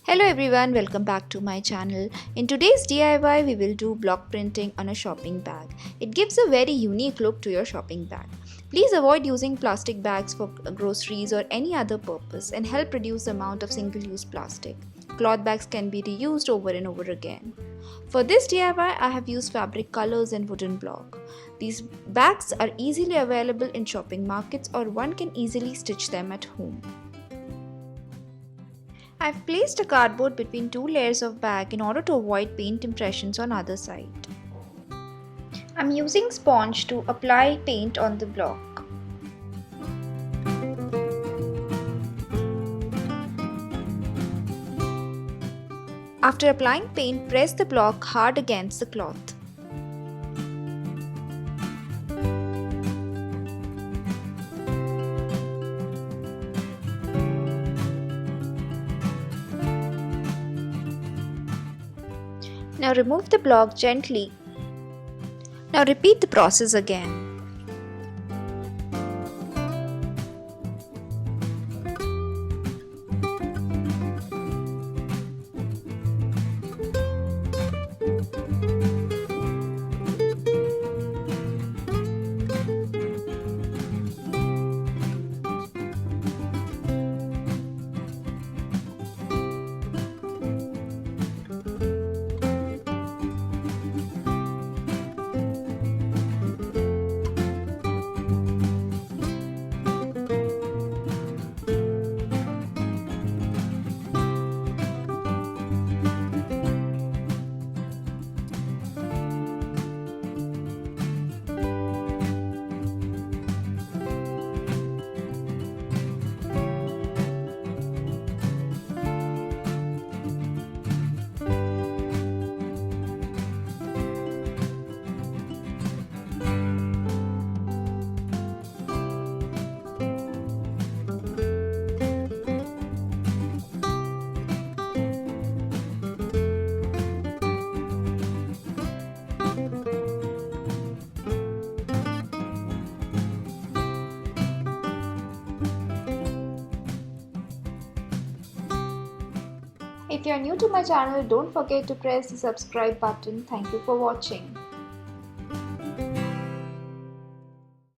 Hello everyone, welcome back to my channel. In today's DIY, we will do block printing on a shopping bag. It gives a very unique look to your shopping bag. Please avoid using plastic bags for groceries or any other purpose and help reduce the amount of single-use plastic. Cloth bags can be reused over and over again. For this DIY, I have used fabric colors and wooden block. These bags are easily available in shopping markets or one can easily stitch them at home. I've placed a cardboard between two layers of bag in order to avoid paint impressions on other side. I'm using sponge to apply paint on the block. After applying paint, press the block hard against the cloth. Now remove the block gently. Now repeat the process again. If you are new to my channel, don't forget to press the subscribe button. Thank you for watching.